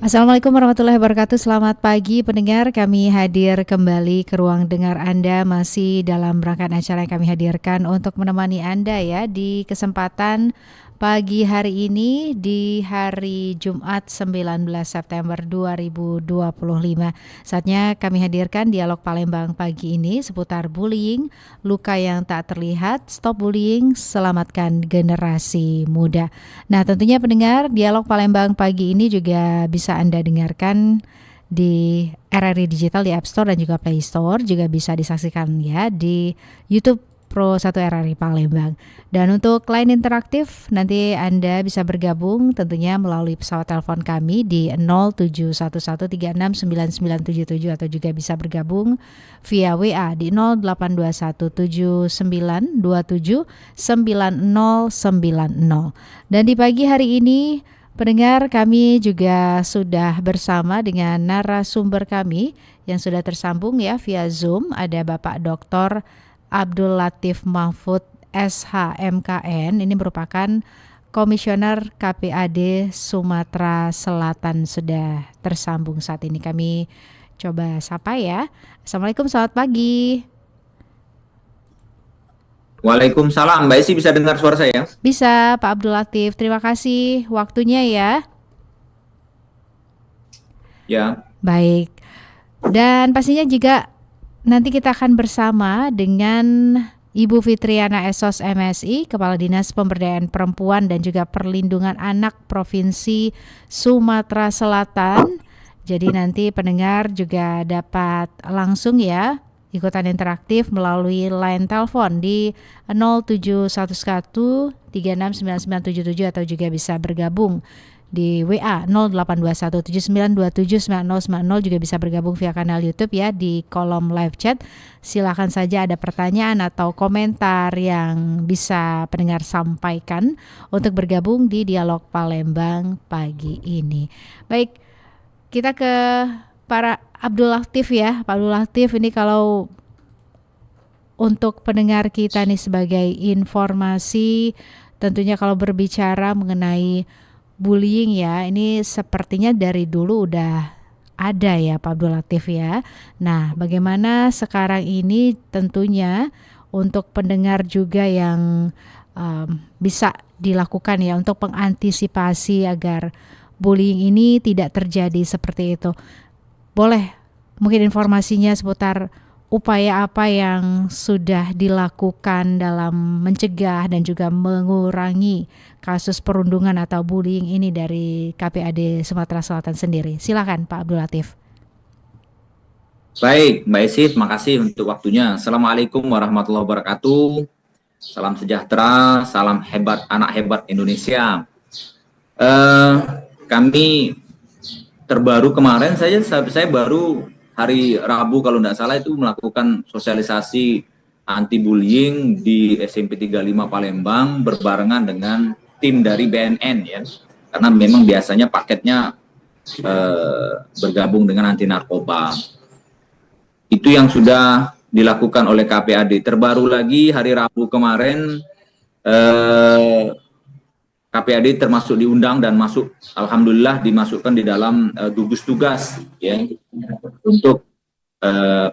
Assalamualaikum warahmatullahi wabarakatuh. Selamat pagi pendengar. Kami hadir kembali ke ruang dengar Anda, masih dalam rangkaian acara yang kami hadirkan untuk menemani Anda ya di kesempatan pagi hari ini, di hari Jumat 19 September 2025. Saatnya kami hadirkan dialog Palembang pagi ini seputar bullying, luka yang tak terlihat, stop bullying, selamatkan generasi muda. Nah, tentunya pendengar, dialog Palembang pagi ini juga bisa Anda dengarkan di RRI Digital di App Store dan juga Play Store, juga bisa disaksikan ya di YouTube Pro 1 RRI Palembang. Dan untuk line interaktif, nanti Anda bisa bergabung tentunya melalui pesawat telepon kami di 0711369977 atau juga bisa bergabung via WA di 082179279090. Dan di pagi hari ini, pendengar, kami juga sudah bersama dengan narasumber kami yang sudah tersambung ya via Zoom. Ada Bapak Dr. Abdul Latif Mahfud SH-MKN. Ini merupakan Komisioner KPAD Sumatera Selatan, sudah tersambung saat ini. Kami coba sapa ya. Assalamualaikum, selamat pagi. Waalaikumsalam, Mbak Esi bisa dengar suara saya? Bisa, Pak Abdul Latif. Terima kasih waktunya ya. Ya. Baik. Dan pastinya juga nanti kita akan bersama dengan Ibu Fitriana Esos MSI, Kepala Dinas Pemberdayaan Perempuan dan juga Perlindungan Anak Provinsi Sumatera Selatan. Jadi nanti pendengar juga dapat langsung ya ikutan interaktif melalui line telepon di 0711369977 atau juga bisa bergabung di WA 082179279090, juga bisa bergabung via kanal YouTube ya di kolom live chat. Silakan saja ada pertanyaan atau komentar yang bisa pendengar sampaikan untuk bergabung di dialog Palembang pagi ini. Baik, kita ke para Abdul Latif ya. Pak Abdul Latif, ini kalau untuk pendengar kita nih sebagai informasi, tentunya kalau berbicara mengenai bullying ya, ini sepertinya dari dulu udah ada ya Pak Abdul Latif ya. Nah, bagaimana sekarang ini tentunya untuk pendengar juga yang bisa dilakukan ya untuk mengantisipasi agar bullying ini tidak terjadi seperti itu. Boleh mungkin informasinya seputar upaya apa yang sudah dilakukan dalam mencegah dan juga mengurangi kasus perundungan atau bullying ini dari KPAD Sumatera Selatan sendiri. Silakan Pak Abdul Latif. Baik, Mbak Esi, terima kasih untuk waktunya. Assalamualaikum warahmatullahi wabarakatuh. Salam sejahtera, salam hebat, anak hebat Indonesia. Kami terbaru kemarin saya baru hari Rabu kalau tidak salah itu melakukan sosialisasi anti bullying di SMP 35 Palembang berbarengan dengan tim dari BNN ya, karena memang biasanya paketnya bergabung dengan anti narkoba. Itu yang sudah dilakukan oleh KPAD. Terbaru lagi hari Rabu kemarin KPAD termasuk diundang dan masuk, alhamdulillah dimasukkan di dalam gugus tugas ya untuk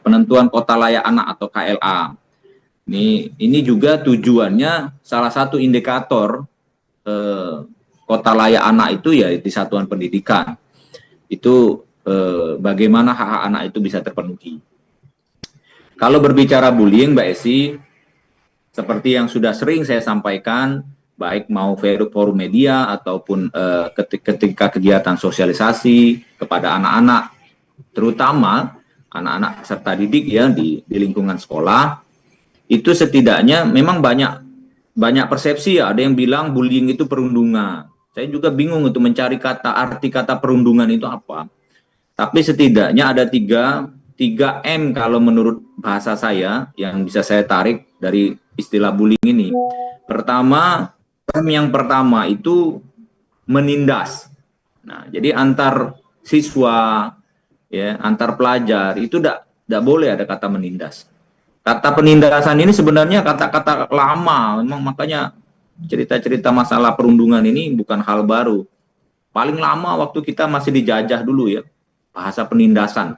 penentuan kota layak anak atau KLA. Ini juga tujuannya salah satu indikator kota layak anak itu ya di satuan pendidikan. Itu bagaimana hak-hak anak itu bisa terpenuhi. Kalau berbicara bullying, Mbak Esi, seperti yang sudah sering saya sampaikan, baik mau forum media ataupun ketika kegiatan sosialisasi kepada anak-anak, terutama anak-anak peserta didik ya di lingkungan sekolah, itu setidaknya memang banyak persepsi ya. Ada yang bilang bullying itu perundungan. Saya juga bingung untuk mencari arti kata perundungan itu apa. Tapi setidaknya ada tiga M kalau menurut bahasa saya yang bisa saya tarik dari istilah bullying ini. Pertama, yang pertama itu menindas. Nah, jadi antar siswa, ya, antar pelajar itu tidak boleh ada kata menindas. Kata penindasan ini sebenarnya kata-kata lama, memang makanya cerita-cerita masalah perundungan ini bukan hal baru. Paling lama waktu kita masih dijajah dulu ya, bahasa penindasan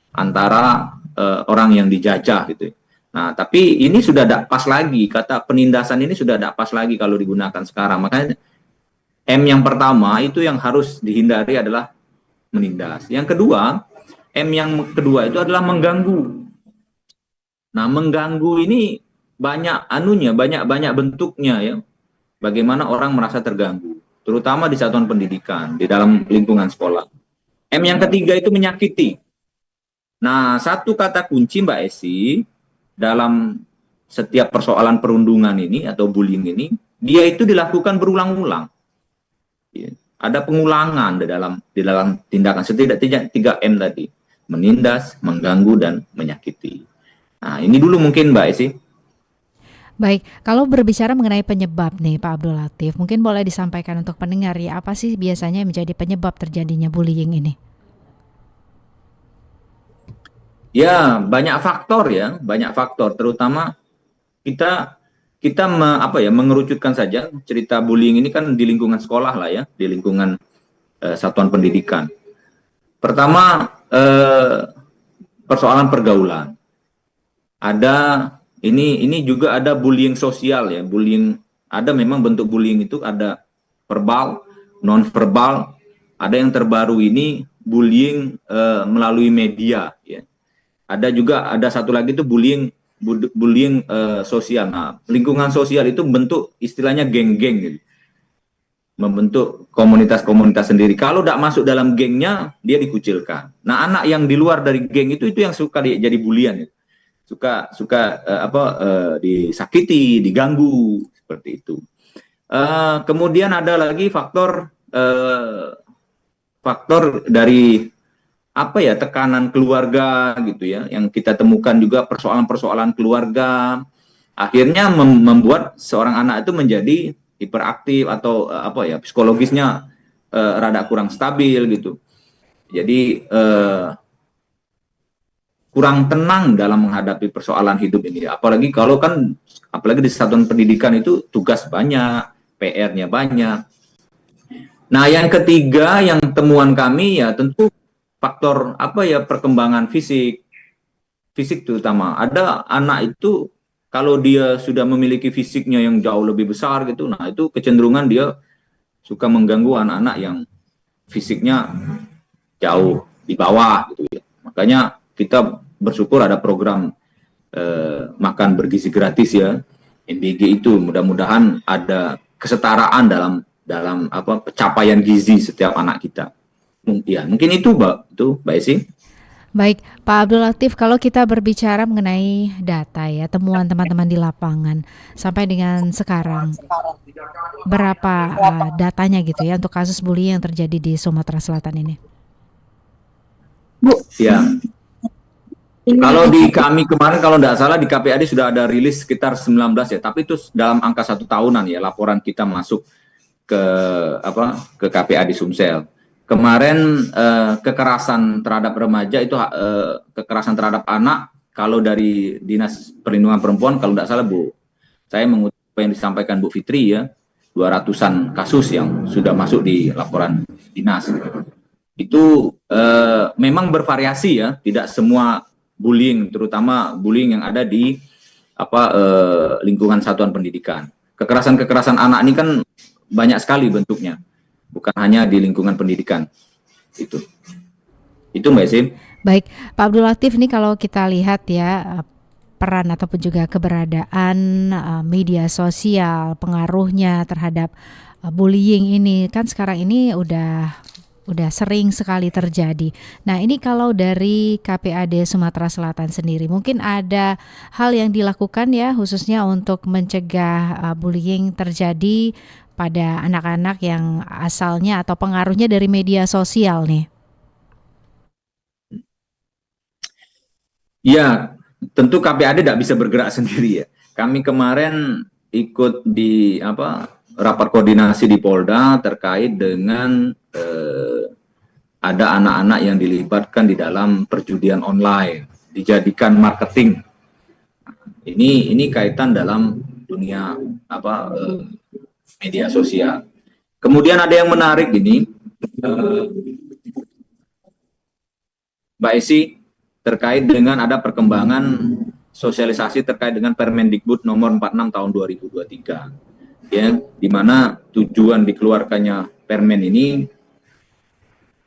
antara orang yang dijajah gitu. Nah, tapi ini sudah tidak pas lagi, kata penindasan ini sudah tidak pas lagi kalau digunakan sekarang. Makanya M yang pertama itu yang harus dihindari adalah menindas. Yang kedua, M yang kedua itu adalah mengganggu. Nah, mengganggu ini banyak anunya, banyak bentuknya ya. Bagaimana orang merasa terganggu, terutama di satuan pendidikan, di dalam lingkungan sekolah. M yang ketiga itu menyakiti. Nah, satu kata kunci Mbak Esi dalam setiap persoalan perundungan ini atau bullying ini, dia itu dilakukan berulang-ulang. Ya. Ada pengulangan di dalam tindakan setidaknya 3M tadi, menindas, mengganggu dan menyakiti. Nah, ini dulu mungkin Mbak Esi. Baik, kalau berbicara mengenai penyebab nih Pak Abdul Latif, mungkin boleh disampaikan untuk pendengar ya, apa sih biasanya yang menjadi penyebab terjadinya bullying ini? Ya, banyak faktor ya, banyak faktor. Terutama kita mengerucutkan saja cerita bullying ini kan di lingkungan sekolah lah ya, di lingkungan satuan pendidikan. Pertama, persoalan pergaulan. Ini juga ada bullying sosial ya, bullying, ada memang bentuk bullying itu ada verbal, non verbal, ada yang terbaru ini bullying melalui media ya. Ada satu lagi itu bullying sosial. Nah, lingkungan sosial itu bentuk istilahnya geng-geng gitu. Membentuk komunitas-komunitas sendiri. Kalau tidak masuk dalam gengnya, dia dikucilkan. Nah, anak yang di luar dari geng itu yang suka jadi bulian gitu. Suka disakiti, diganggu seperti itu. Kemudian ada lagi faktor dari tekanan keluarga gitu ya, yang kita temukan juga persoalan-persoalan keluarga akhirnya membuat seorang anak itu menjadi hiperaktif atau psikologisnya rada kurang stabil gitu. Jadi kurang tenang dalam menghadapi persoalan hidup ini. Apalagi di satuan pendidikan itu tugas banyak, PR-nya banyak. Nah, yang ketiga yang temuan kami ya tentu faktor perkembangan fisik terutama. Ada anak itu kalau dia sudah memiliki fisiknya yang jauh lebih besar gitu, nah itu kecenderungan dia suka mengganggu anak-anak yang fisiknya jauh di bawah gitu ya. Makanya kita bersyukur ada program makan bergizi gratis ya, MBG itu. Mudah-mudahan ada kesetaraan dalam pencapaian gizi setiap anak kita. Ya, mungkin itu Mbak Esi. Baik, Pak Abdul Latif, kalau kita berbicara mengenai data ya, temuan teman-teman di lapangan sampai dengan sekarang, berapa datanya gitu ya untuk kasus bullying yang terjadi di Sumatera Selatan ini? Bu. Ya. Kalau di kami kemarin kalau tidak salah di KPAD sudah ada rilis sekitar 19 ya, tapi itu dalam angka 1 tahunan ya laporan kita masuk ke KPAD Sumsel. Kemarin kekerasan terhadap remaja itu kekerasan terhadap anak kalau dari Dinas Perlindungan Perempuan kalau tidak salah Bu, saya mengutip apa yang disampaikan Bu Fitri ya, 200-an kasus yang sudah masuk di laporan dinas. Itu memang bervariasi ya, tidak semua bullying, terutama bullying yang ada di lingkungan satuan pendidikan. Kekerasan anak ini kan banyak sekali bentuknya, bukan hanya di lingkungan pendidikan. Itu Mbak Sim. Baik, Pak Abdul Latif, ini kalau kita lihat ya peran ataupun juga keberadaan media sosial, pengaruhnya terhadap bullying ini kan sekarang ini udah sering sekali terjadi. Nah, ini kalau dari KPAD Sumatera Selatan sendiri, mungkin ada hal yang dilakukan ya khususnya untuk mencegah bullying terjadi pada anak-anak yang asalnya atau pengaruhnya dari media sosial nih. Ya, tentu KPAD tidak bisa bergerak sendiri ya. Kami kemarin ikut di rapat koordinasi di Polda terkait dengan ada anak-anak yang dilibatkan di dalam perjudian online, dijadikan marketing. Ini kaitan dalam dunia media sosial. Kemudian ada yang menarik ini, eh, Mbak Esi, terkait dengan ada perkembangan sosialisasi terkait dengan Permendikbud nomor 46 tahun 2023, ya, di mana tujuan dikeluarkannya Permen ini,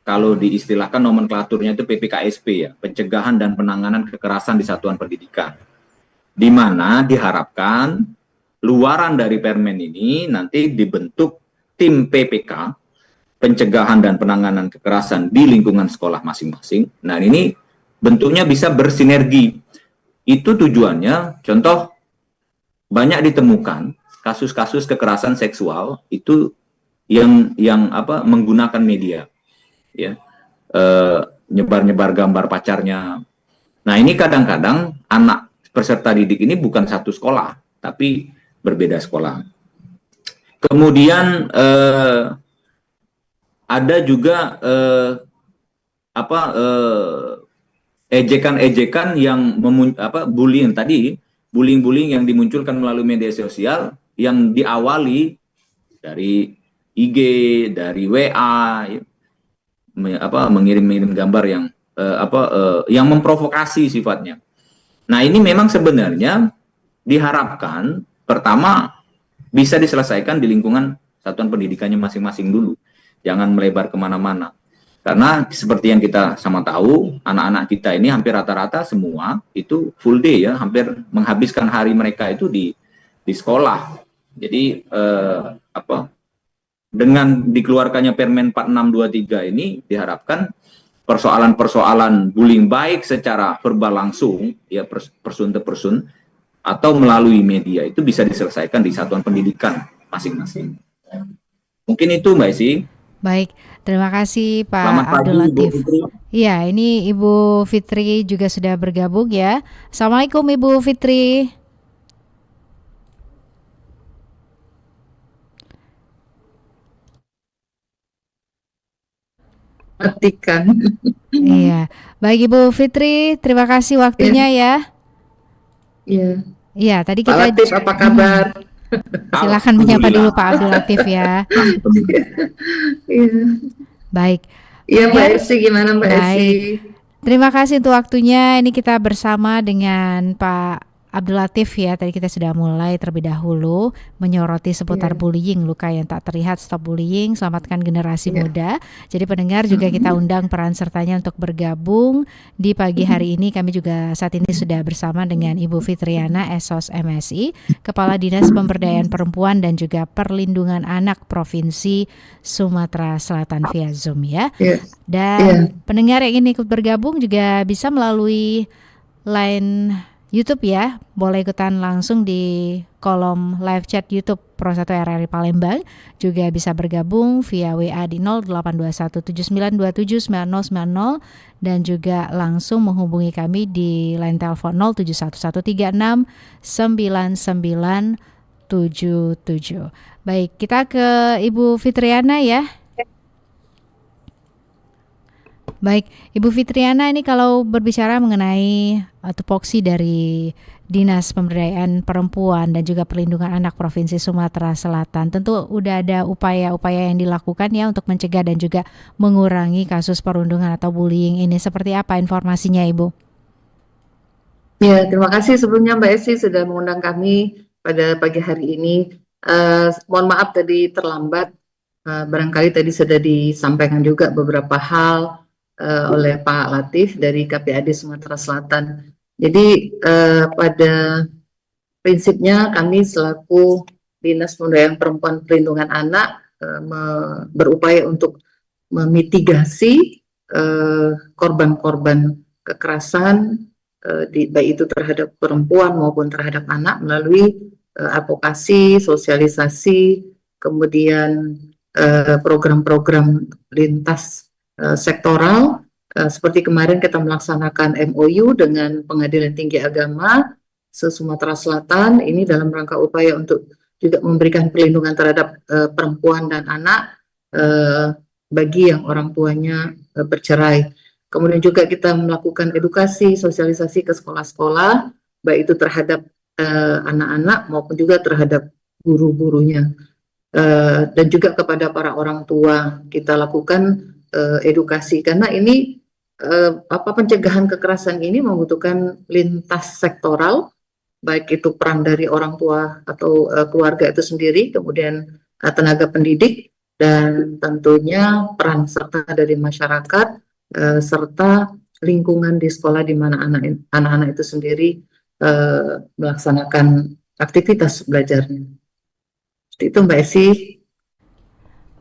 kalau diistilahkan nomenklaturnya itu PPKSP, ya, pencegahan dan penanganan kekerasan di satuan pendidikan, di mana diharapkan luaran dari Permen ini nanti dibentuk tim PPK, pencegahan dan penanganan kekerasan di lingkungan sekolah masing-masing. Nah, ini bentuknya bisa bersinergi. Itu tujuannya, contoh banyak ditemukan kasus-kasus kekerasan seksual itu yang menggunakan media, ya, nyebar-nyebar gambar pacarnya. Nah, ini kadang-kadang anak peserta didik ini bukan satu sekolah, tapi berbeda sekolah. Kemudian ada juga ejekan-ejekan yang bullying tadi, bullying yang dimunculkan melalui media sosial yang diawali dari IG, dari WA, mengirim-ngirim gambar yang memprovokasi sifatnya. Nah, ini memang sebenarnya diharapkan pertama bisa diselesaikan di lingkungan satuan pendidikannya masing-masing dulu. Jangan melebar kemana-mana. Karena seperti yang kita sama tahu, anak-anak kita ini hampir rata-rata semua itu full day, ya, hampir menghabiskan hari mereka itu di sekolah. Jadi dengan dikeluarkannya Permen 4623 ini diharapkan persoalan-persoalan bullying baik secara verbal langsung, ya, person to person, atau melalui media itu bisa diselesaikan di satuan pendidikan masing-masing. Mungkin itu, Mbak Esi. Baik, terima kasih Pak Selamat pagi, Abdul Latif. Ibu Fitri. Iya, ini Ibu Fitri juga sudah bergabung, ya. Assalamualaikum Ibu Fitri. Matikan. Iya, baik Ibu Fitri, terima kasih waktunya, ya. Iya. Iya, tadi Pak kita Latif, apa kabar? silakan menyapa dulu Pak Abdul Latif, ya. Iya. Baik. Iya, Mbak Ya, Esi, gimana Mbak Esi? baik. Terima kasih untuk waktunya. Ini kita bersama dengan Pak Abdul Latif, ya. Tadi kita sudah mulai terlebih dahulu menyoroti seputar Iya. bullying, luka yang tak terlihat, stop bullying, selamatkan generasi Iya. muda. Jadi pendengar juga kita undang peran sertanya untuk bergabung di pagi hari ini. Kami juga saat ini sudah bersama dengan Ibu Fitriana, Esos MSI, Kepala Dinas Pemberdayaan Perempuan dan juga Perlindungan Anak Provinsi Sumatera Selatan via Zoom, ya. Iya. Dan pendengar yang ingin ikut bergabung juga bisa melalui line YouTube, ya. Boleh ikutan langsung di kolom live chat YouTube Pro 1 RRI Palembang. Juga bisa bergabung via WA di 082179279090 dan juga langsung menghubungi kami di line telepon 0711369977. Baik, kita ke Ibu Fitriana, ya. Baik, Ibu Fitriana, ini kalau berbicara mengenai tupoksi dari Dinas Pemberdayaan Perempuan dan juga Perlindungan Anak Provinsi Sumatera Selatan, tentu udah ada upaya-upaya yang dilakukan, ya, untuk mencegah dan juga mengurangi kasus perundungan atau bullying ini. Seperti apa informasinya, Ibu? Ya, terima kasih sebelumnya Mbak Esi sudah mengundang kami pada pagi hari ini. Mohon maaf tadi terlambat. Barangkali tadi sudah disampaikan juga beberapa hal oleh Pak Latif dari KPAD Sumatera Selatan. Jadi pada prinsipnya kami selaku Dinas Pemberdayaan Perempuan Perlindungan Anak berupaya untuk memitigasi korban-korban kekerasan baik itu terhadap perempuan maupun terhadap anak melalui advokasi, sosialisasi, kemudian program-program lintas sektoral, seperti kemarin kita melaksanakan MOU dengan Pengadilan Tinggi Agama se-Sumatera Selatan, ini dalam rangka upaya untuk juga memberikan perlindungan terhadap perempuan dan anak bagi yang orang tuanya bercerai. Kemudian juga kita melakukan edukasi, sosialisasi ke sekolah-sekolah, baik itu terhadap anak-anak maupun juga terhadap guru-gurunya. dan juga kepada para orang tua kita lakukan edukasi, karena ini pencegahan kekerasan ini membutuhkan lintas sektoral, baik itu peran dari orang tua atau keluarga itu sendiri, kemudian tenaga pendidik, dan tentunya peran serta dari masyarakat serta lingkungan di sekolah di mana anak-anak itu sendiri melaksanakan aktivitas belajarnya. Seperti itu Mbak Esi.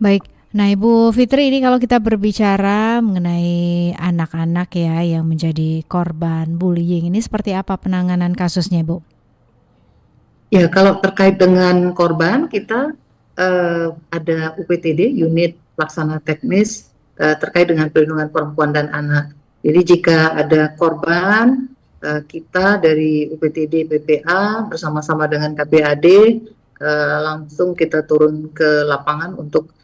Baik. Nah, Ibu Fitri, ini kalau kita berbicara mengenai anak-anak ya yang menjadi korban bullying, ini seperti apa penanganan kasusnya, Bu? Ya, kalau terkait dengan korban, kita ada UPTD, unit pelaksana teknis terkait dengan perlindungan perempuan dan anak. Jadi jika ada korban, kita dari UPTD PPA bersama-sama dengan KPAD langsung kita turun ke lapangan untuk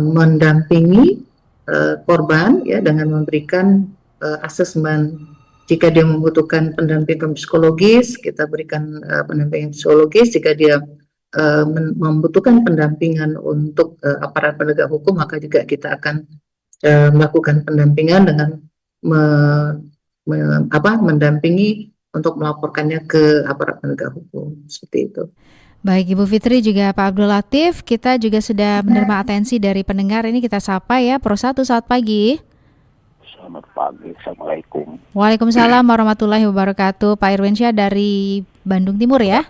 mendampingi korban ya, dengan memberikan asesmen. Jika dia membutuhkan pendampingan psikologis, kita berikan pendampingan psikologis. Jika dia membutuhkan pendampingan untuk aparat penegak hukum, maka juga kita akan melakukan pendampingan dengan mendampingi untuk melaporkannya ke aparat penegak hukum, seperti itu. Baik Ibu Fitri, juga Pak Abdul Latif, kita juga sudah menerima atensi dari pendengar. Ini kita sapa ya, Pro 1, selamat pagi. Selamat pagi, Assalamualaikum. Waalaikumsalam warahmatullahi wabarakatuh. Pak Irwansyah dari Bandung Timur ya?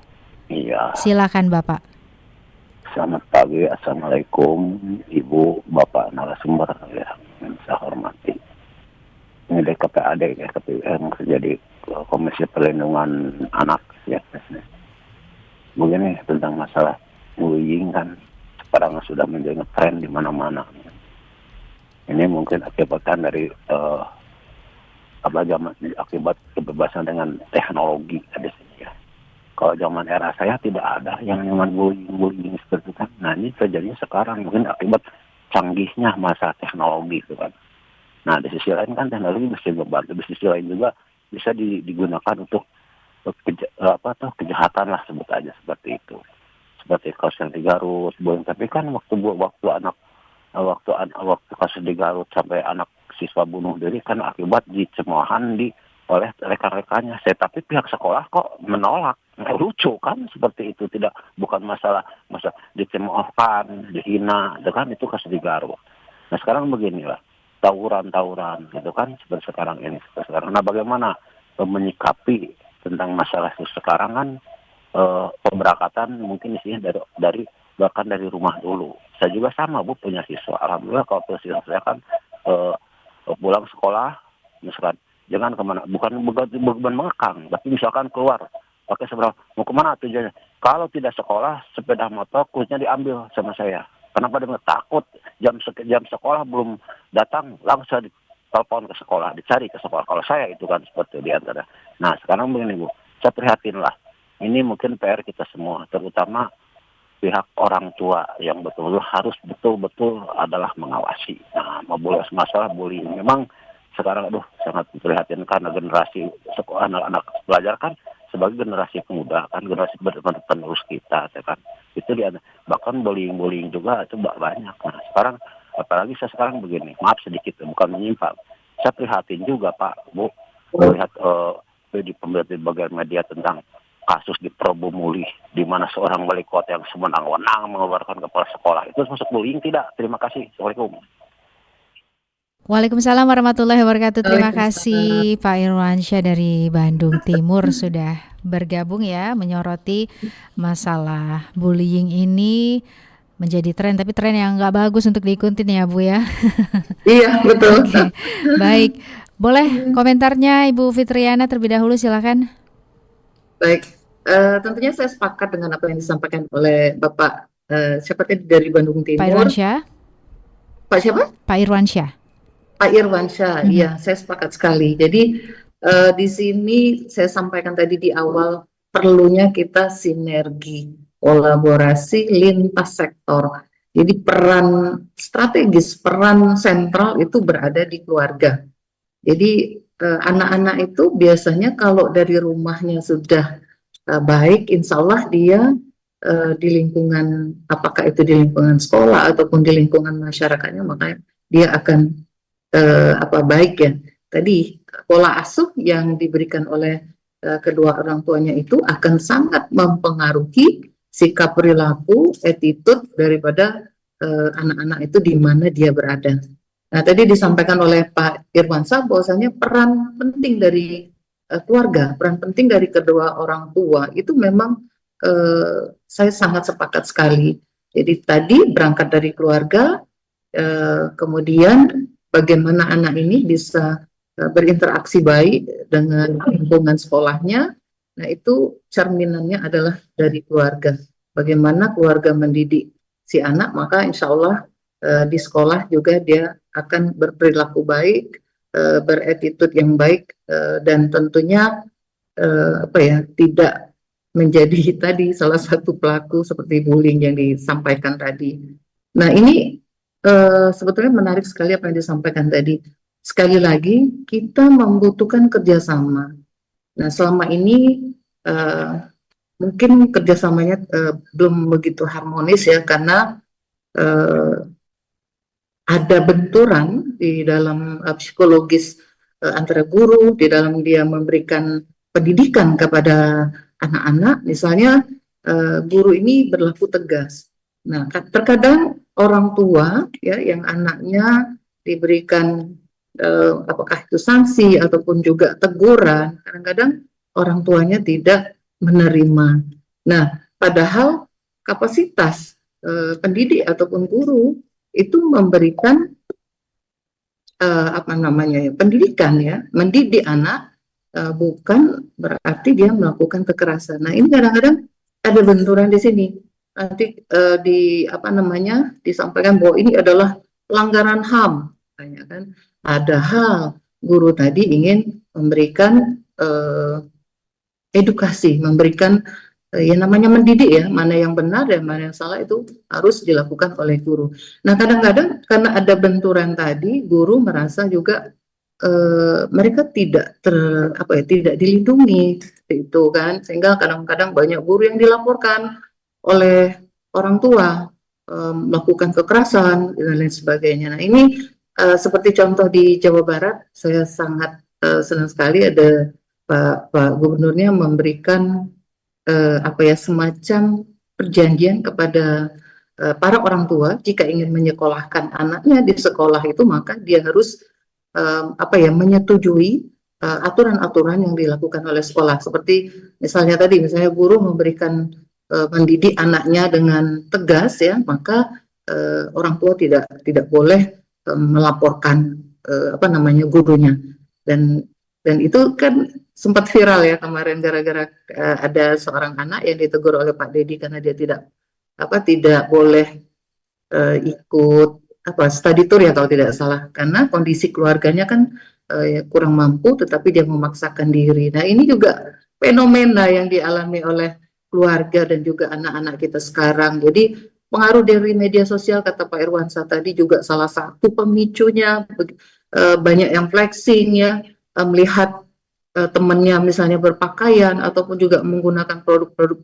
Iya. Silakan Bapak. Selamat pagi, Assalamualaikum, Ibu, Bapak narasumber ya, yang saya hormati. Ini dari KPAD ya, yang jadi Komisi Perlindungan Anak ya. Begini tentang masalah bullying kan sekarang sudah menjadi tren di mana-mana. Ini mungkin akibatkan dari akibat kebebasan dengan teknologi ada sini ya. Kalau zaman era saya tidak ada yang namanya bullying seperti itu kan. Nah ini terjadinya sekarang mungkin akibat canggihnya masa teknologi itu kan. Nah di sisi lain kan teknologi bisa membantu, di sisi lain juga bisa digunakan untuk kejahatan lah, sebut aja seperti itu. Seperti kasus yang di Garut, tapi kan waktu kasus di Garut sampai anak siswa bunuh diri kan akibat dicemoohan oleh rekan-rekannya. Tapi pihak sekolah kok menolak. Lucu kan seperti itu, bukan masalah dicemoohkan, dihina, itu kasus di Garut. Nah sekarang beginilah, tawuran gitu kan seperti sekarang ini. Nah bagaimana menyikapi tentang masalah itu sekarang kan pemberakatan mungkin isinya bahkan dari rumah dulu. Saya juga sama Bu, punya siswa. Alhamdulillah kalau siswa saya kan pulang sekolah misalkan jangan kemana, bukan mengekang, tapi misalkan keluar pakai sepeda, mau kemana tujuannya? Kalau tidak sekolah, sepeda motor kunci diambil sama saya. Kenapa? Dia takut jam sekolah belum datang langsung telepon ke sekolah, dicari ke sekolah. Kalau saya itu kan seperti di antara. Nah sekarang begini Bu, saya prihatin lah. Ini mungkin PR kita semua, terutama pihak orang tua yang betul-betul harus betul-betul adalah mengawasi. Nah masalah bullying memang sekarang sangat memprihatinkan. Generasi sekolah anak-anak belajar kan sebagai generasi pemuda kan, generasi penerus kita kan. Itu bahkan bullying juga itu banyak. Nah sekarang apalagi saya sekarang begini, maaf sedikit bukan menyimpang, saya prihatin juga Pak Bu melihat di bagian media tentang kasus di Probumuli di mana seorang wali kota yang sewenang-wenang mengeluarkan kepala sekolah. Itu masuk bullying tidak? Terima kasih. Assalamualaikum. Waalaikumsalam warahmatullahi wabarakatuh. Terima kasih Pak Irwansyah dari Bandung Timur sudah bergabung ya, menyoroti masalah bullying ini menjadi tren, tapi tren yang nggak bagus untuk diikutin ya Bu ya. Iya betul. Okay. Baik, boleh komentarnya Ibu Fitriana terlebih dahulu, silakan. Baik, tentunya saya sepakat dengan apa yang disampaikan oleh Bapak siapa tadi dari Bandung Timur. Pak Irwansyah. Pak siapa? Pak Irwansyah. Pak Irwansyah, iya saya sepakat sekali. Jadi di sini saya sampaikan tadi di awal perlunya kita sinergi, kolaborasi lintas sektor. Jadi peran strategis, peran sentral itu berada di keluarga. Jadi anak-anak itu biasanya kalau dari rumahnya sudah baik, insya Allah dia di lingkungan, apakah itu di lingkungan sekolah ataupun di lingkungan masyarakatnya, maka dia akan baik ya. Tadi pola asuh yang diberikan oleh kedua orang tuanya itu akan sangat mempengaruhi sikap, perilaku, attitude daripada anak-anak itu di mana dia berada. Nah, tadi disampaikan oleh Pak Irwansyah bahwasanya peran penting dari keluarga, peran penting dari kedua orang tua itu memang saya sangat sepakat sekali. Jadi tadi berangkat dari keluarga, kemudian bagaimana anak ini bisa berinteraksi baik dengan lingkungan sekolahnya. Nah, itu cerminannya adalah dari keluarga. Bagaimana keluarga mendidik si anak, maka insya Allah di sekolah juga dia akan berperilaku baik, beretitude yang baik, dan tentunya tidak menjadi tadi salah satu pelaku seperti bullying yang disampaikan tadi. Nah, ini sebetulnya menarik sekali apa yang disampaikan tadi. Sekali lagi, kita membutuhkan kerjasama. Nah, selama ini mungkin kerjasamanya belum begitu harmonis ya, karena ada benturan di dalam psikologis antara guru, di dalam dia memberikan pendidikan kepada anak-anak. Misalnya guru ini berlaku tegas. Nah, terkadang orang tua ya yang anaknya diberikan apakah itu sanksi ataupun juga teguran, kadang-kadang orang tuanya tidak menerima. Nah, padahal kapasitas pendidik ataupun guru itu memberikan pendidikan ya, mendidik anak, bukan berarti dia melakukan kekerasan. Nah, ini kadang-kadang ada benturan di sini. Nanti disampaikan bahwa ini adalah pelanggaran HAM, kan? Padahal guru tadi ingin memberikan edukasi, memberikan yang namanya mendidik ya, mana yang benar dan mana yang salah itu harus dilakukan oleh guru. Nah, kadang-kadang karena ada benturan tadi, guru merasa juga mereka tidak tidak dilindungi itu kan, sehingga kadang-kadang banyak guru yang dilaporkan oleh orang tua melakukan kekerasan dan lain sebagainya. Nah, ini seperti contoh di Jawa Barat, saya sangat senang sekali ada Pak Gubernurnya memberikan semacam perjanjian kepada para orang tua jika ingin menyekolahkan anaknya di sekolah itu, maka dia harus menyetujui aturan-aturan yang dilakukan oleh sekolah. Seperti misalnya guru memberikan mendidik anaknya dengan tegas ya, maka orang tua tidak boleh melaporkan gurunya, dan itu kan sempat viral ya kemarin gara-gara ada seorang anak yang ditegur oleh Pak Dedi karena dia tidak boleh ikut study tour ya kalau tidak salah, karena kondisi keluarganya kan kurang mampu tetapi dia memaksakan diri. Nah, ini juga fenomena yang dialami oleh keluarga dan juga anak-anak kita sekarang. Jadi pengaruh dari media sosial, kata Pak Irwansyah tadi, juga salah satu pemicunya. Banyak yang flexing ya, melihat temannya misalnya berpakaian ataupun juga menggunakan produk-produk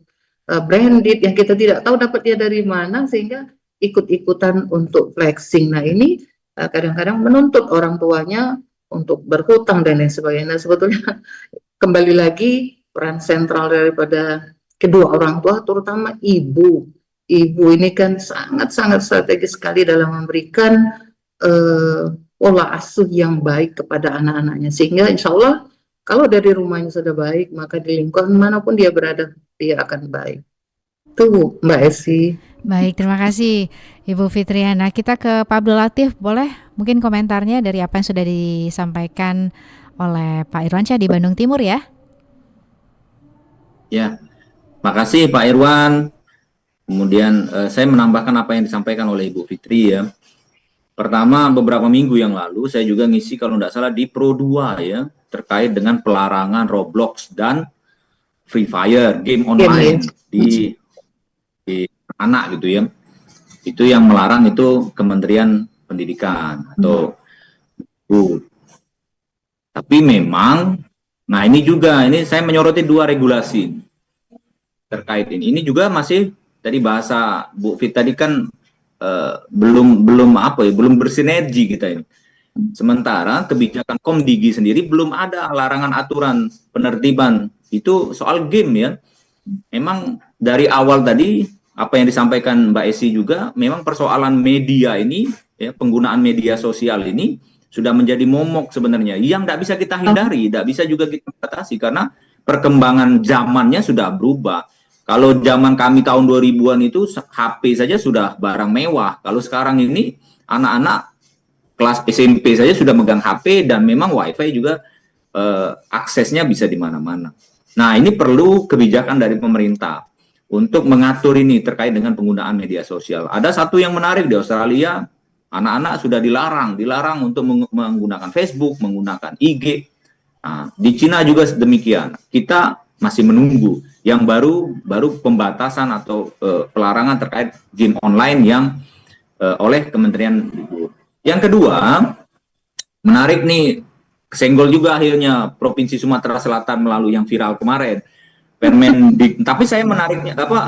branded yang kita tidak tahu dapatnya dari mana, sehingga ikut-ikutan untuk flexing. Nah, ini kadang-kadang menuntut orang tuanya untuk berhutang dan lain sebagainya. Nah, sebetulnya kembali lagi peran sentral daripada kedua orang tua, terutama ibu. Ibu ini kan sangat-sangat strategis sekali dalam memberikan pola asuh yang baik kepada anak-anaknya, sehingga insya Allah kalau dari rumahnya sudah baik, maka di lingkungan manapun dia berada, dia akan baik. Tuh, Mbak Esi. Baik, terima kasih Ibu Fitriana. Kita ke Pak Abdul Latif, boleh mungkin komentarnya dari apa yang sudah disampaikan oleh Pak Irwansyah di Bandung Timur ya? Ya, makasih Pak Irwan. Kemudian saya menambahkan apa yang disampaikan oleh Ibu Fitri ya. Pertama, beberapa minggu yang lalu saya juga ngisi kalau tidak salah di Pro 2 ya, terkait dengan pelarangan Roblox dan Free Fire, game online di anak gitu ya. Itu yang melarang itu Kementerian Pendidikan atau Tapi memang, ini saya menyoroti dua regulasi terkait ini. Ini juga masih tadi bahasa Bu Fit tadi kan belum bersinergi kita ini. Sementara kebijakan Komdigi sendiri belum ada larangan aturan penertiban. Itu soal game ya. Memang dari awal tadi apa yang disampaikan Mbak Esi juga, memang persoalan media ini, ya, penggunaan media sosial ini sudah menjadi momok sebenarnya, yang tidak bisa kita hindari, tidak bisa juga kita batasi karena perkembangan zamannya sudah berubah. Kalau zaman kami tahun 2000-an itu HP saja sudah barang mewah. Kalau sekarang ini anak-anak kelas SMP saja sudah megang HP dan memang WiFi juga aksesnya bisa di mana-mana. Nah, ini perlu kebijakan dari pemerintah untuk mengatur ini terkait dengan penggunaan media sosial. Ada satu yang menarik di Australia, anak-anak sudah dilarang untuk menggunakan Facebook, menggunakan IG. Nah, di Cina juga demikian. Kita masih menunggu yang baru pembatasan atau pelarangan terkait game online yang oleh Kementerian. Yang kedua, menarik nih, kesenggol juga akhirnya Provinsi Sumatera Selatan melalui yang viral kemarin. Tapi saya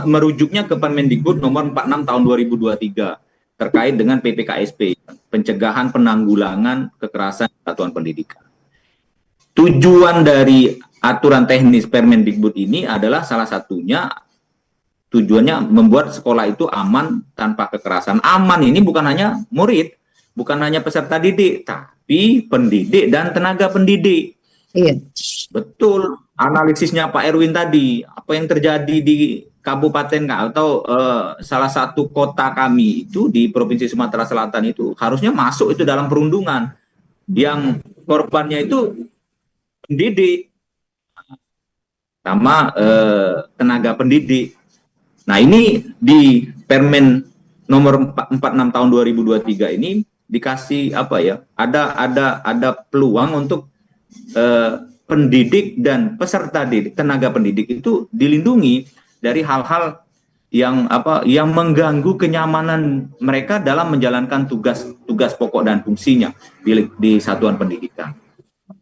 merujuknya ke Permendikbud nomor 46 tahun 2023 terkait dengan PPKSP, pencegahan penanggulangan kekerasan di satuan pendidikan. Tujuan dari aturan teknis Permendikbud ini adalah salah satunya tujuannya membuat sekolah itu aman tanpa kekerasan. Aman ini bukan hanya murid, bukan hanya peserta didik, tapi pendidik dan tenaga pendidik. Iya. Betul, analisisnya Pak Erwin tadi, apa yang terjadi di kabupaten atau salah satu kota kami itu di Provinsi Sumatera Selatan itu harusnya masuk itu dalam perundungan. Yang korbannya itu pendidik sama tenaga pendidik. Nah, ini di Permen nomor 46 tahun 2023 ini dikasih apa ya? Ada peluang untuk pendidik dan peserta didik, tenaga pendidik itu dilindungi dari hal-hal yang mengganggu kenyamanan mereka dalam menjalankan tugas pokok dan fungsinya di satuan pendidikan.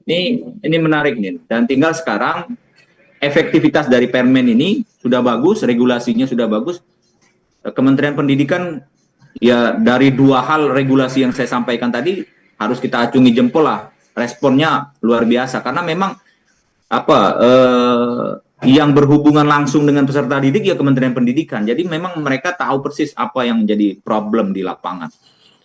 Ini menarik nih. Dan tinggal sekarang efektivitas dari Permen ini sudah bagus, regulasinya sudah bagus. Kementerian Pendidikan ya dari dua hal regulasi yang saya sampaikan tadi harus kita acungi jempol lah. Responnya luar biasa karena memang yang berhubungan langsung dengan peserta didik ya Kementerian Pendidikan. Jadi memang mereka tahu persis apa yang menjadi problem di lapangan.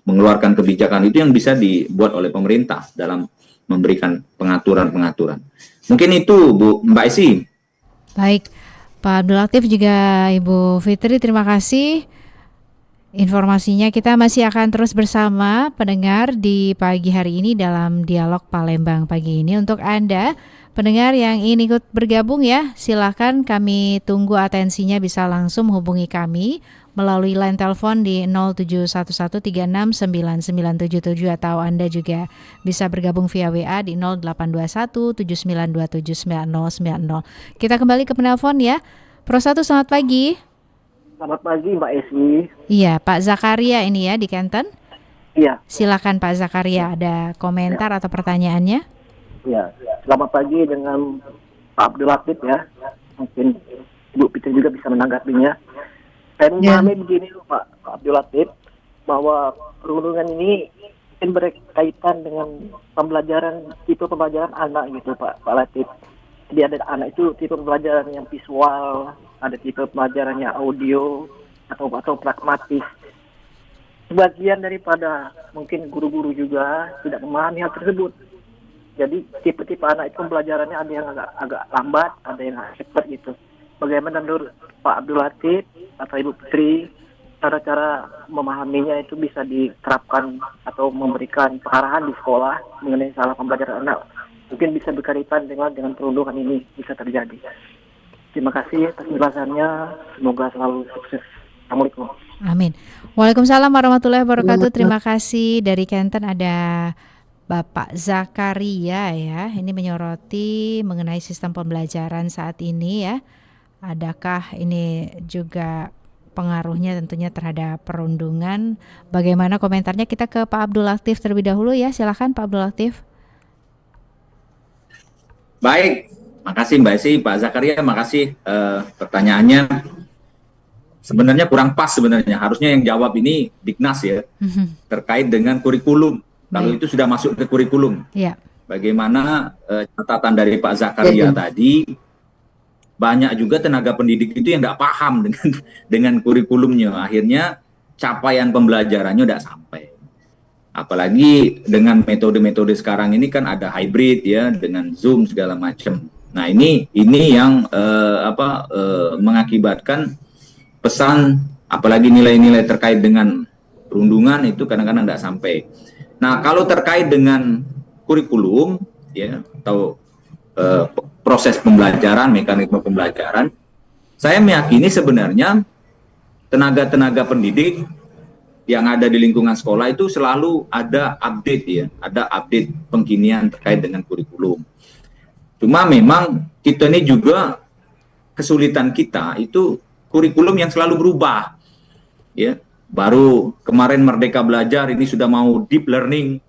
Mengeluarkan kebijakan itu yang bisa dibuat oleh pemerintah dalam memberikan pengaturan-pengaturan. Mungkin itu Bu Mbak Esi. Baik, Pak Abdul Latif juga Ibu Fitri, terima kasih informasinya. Kita masih akan terus bersama pendengar di pagi hari ini dalam Dialog Palembang pagi ini. Untuk Anda pendengar yang ingin ikut bergabung ya, silakan, kami tunggu atensinya, bisa langsung menghubungi kami melalui line telepon di 0711369977 atau Anda juga bisa bergabung via WA di 082179279090. Kita kembali ke penelpon ya. Pro 1, selamat pagi. Selamat pagi Mbak Esi. Iya, Pak Zakaria ini ya di Kenten. Iya. Silakan Pak Zakaria, ada komentar atau pertanyaannya? Iya. Selamat pagi dengan Pak Abdul Latif ya. Mungkin Ibu Fitri juga bisa menanggapinya. Saya memahami begini Pak Abdul Latif, bahwa perundungan ini mungkin berkaitan dengan tipe pembelajaran anak gitu Pak Latif. Jadi ada anak itu tipe pembelajaran yang visual, ada tipe pembelajarannya audio atau pragmatis. Sebagian daripada mungkin guru-guru juga tidak memahami hal tersebut. Jadi tipe-tipe anak itu pembelajarannya ada yang agak lambat, ada yang cepat gitu. Bagaimana menurut Pak Abdul Latif atau Ibu Putri cara-cara memahaminya itu bisa diterapkan atau memberikan pengarahan di sekolah mengenai salah pembelajaran anak? Mungkin bisa berkaitan dengan perundungan ini bisa terjadi. Terima kasih atas penjelasannya. Semoga selalu sukses. Assalamualaikum. Amin. Waalaikumsalam warahmatullahi wabarakatuh. Terima kasih. Dari Kenten ada Bapak Zakaria ya. Ini menyoroti mengenai sistem pembelajaran saat ini ya. Adakah ini juga pengaruhnya tentunya terhadap perundungan? Bagaimana komentarnya? Kita ke Pak Abdul Latif terlebih dahulu ya. Silakan Pak Abdul Latif. Baik, makasih Mbak Esi, Pak Zakaria, makasih pertanyaannya. sebenarnya kurang pas sebenarnya. Harusnya yang jawab ini Dignas ya, terkait dengan kurikulum. Kalau Baik. itu sudah masuk ke kurikulum. Ya. Bagaimana catatan dari Pak Zakaria tadi, banyak juga tenaga pendidik itu yang nggak paham dengan kurikulumnya. Akhirnya capaian pembelajarannya tidak sampai. Apalagi dengan metode-metode sekarang ini kan ada hybrid ya, dengan Zoom segala macam. Nah ini yang mengakibatkan pesan, apalagi nilai-nilai terkait dengan perundungan itu kadang-kadang tidak sampai. Nah kalau terkait dengan kurikulum ya atau proses pembelajaran, mekanisme pembelajaran, saya meyakini sebenarnya tenaga-tenaga pendidik yang ada di lingkungan sekolah itu selalu ada update ya, ada update pengkinian terkait dengan kurikulum. Cuma memang kita ini juga kesulitan kita itu kurikulum yang selalu berubah. Ya, baru kemarin Merdeka Belajar ini sudah mau deep learning,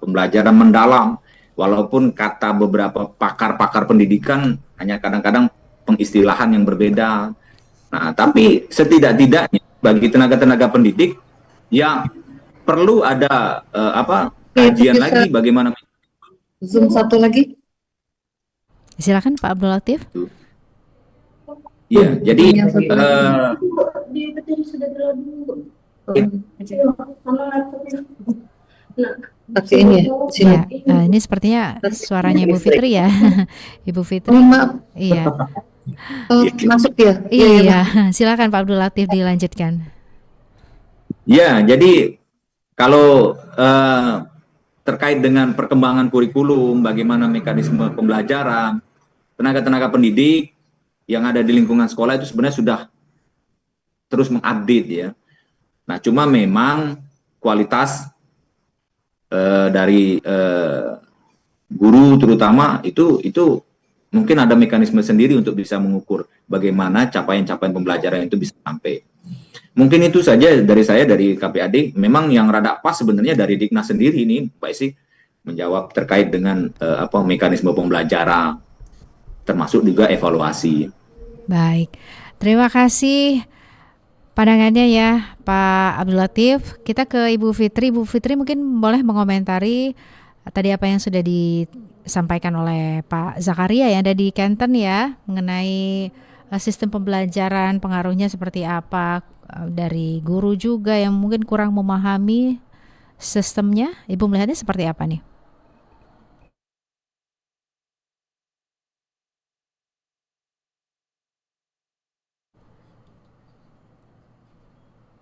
pembelajaran mendalam. Walaupun kata beberapa pakar-pakar pendidikan hanya kadang-kadang pengistilahan yang berbeda. Nah, tapi setidak-tidaknya bagi tenaga-tenaga pendidik yang perlu ada kajian lagi bagaimana. Zoom satu lagi. Silakan Pak Abdul Latif. Ya, jadi ini sepertinya suaranya Ibu Fitri ya. Ibu Fitri. Maaf. Iya. Masuk ya? Iya, silakan Pak Abdul Latif dilanjutkan. Ya, jadi kalau terkait dengan perkembangan kurikulum, bagaimana mekanisme pembelajaran, tenaga-tenaga pendidik yang ada di lingkungan sekolah itu sebenarnya sudah terus mengupdate ya. Nah, cuma memang kualitas dari guru terutama itu mungkin ada mekanisme sendiri untuk bisa mengukur bagaimana capaian-capaian pembelajaran itu bisa sampai. Mungkin itu saja dari saya, dari KPAD. Memang yang rada pas sebenarnya dari Dignas sendiri ini, Pak Isi, menjawab terkait dengan mekanisme pembelajaran, termasuk juga evaluasi. Baik, terima kasih pandangannya ya Pak Abdul Latif. Kita ke Ibu Fitri. Ibu Fitri mungkin boleh mengomentari tadi apa yang sudah disampaikan oleh Pak Zakaria yang ada di Kenten ya, mengenai sistem pembelajaran, pengaruhnya seperti apa, dari guru juga yang mungkin kurang memahami sistemnya. Ibu melihatnya seperti apa nih?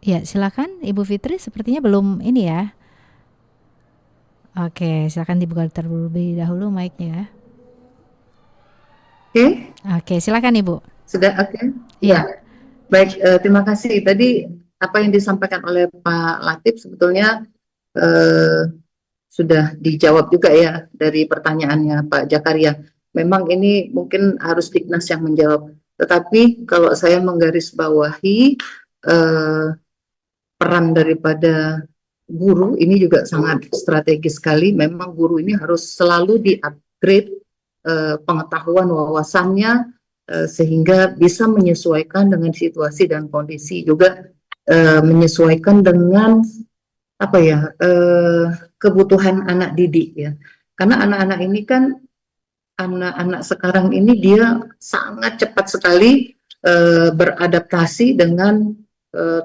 Ya, silakan Ibu Fitri, sepertinya belum ini ya. Oke, silakan dibuka terlebih dahulu mic-nya. Oke, silakan Ibu. Sudah oke? Iya. Baik, terima kasih. Tadi apa yang disampaikan oleh Pak Latif sebetulnya sudah dijawab juga ya dari pertanyaannya Pak Zakaria. Memang ini mungkin harus Dignas yang menjawab. Tetapi kalau saya menggarisbawahi peran daripada guru ini juga sangat strategis sekali. Memang guru ini harus selalu di-upgrade pengetahuan wawasannya sehingga bisa menyesuaikan dengan situasi dan kondisi, juga menyesuaikan dengan kebutuhan anak didik ya. Karena anak-anak ini kan anak-anak sekarang ini dia sangat cepat sekali beradaptasi dengan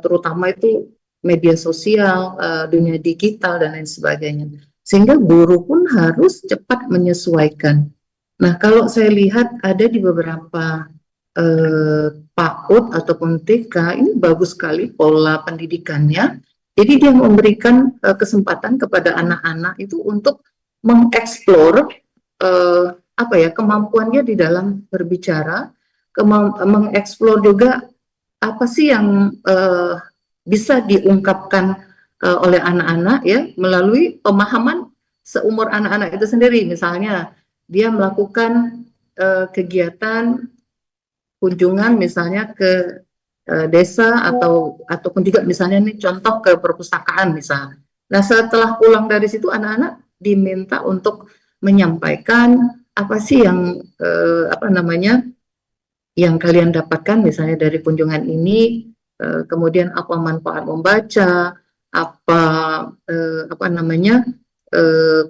terutama itu media sosial, dunia digital dan lain sebagainya. Sehingga guru pun harus cepat menyesuaikan. Nah, kalau saya lihat ada di beberapa PAUD ataupun TK, ini bagus sekali pola pendidikannya. Jadi dia memberikan kesempatan kepada anak-anak itu untuk mengeksplor kemampuannya di dalam berbicara, mengeksplor juga apa sih yang bisa diungkapkan oleh anak-anak ya melalui pemahaman seumur anak-anak itu sendiri. Misalnya dia melakukan kegiatan kunjungan misalnya ke desa ataupun juga misalnya nih contoh ke perpustakaan misalnya. Nah, setelah pulang dari situ anak-anak diminta untuk menyampaikan apa sih yang yang kalian dapatkan misalnya dari kunjungan ini, kemudian apa manfaat membaca, apa namanya,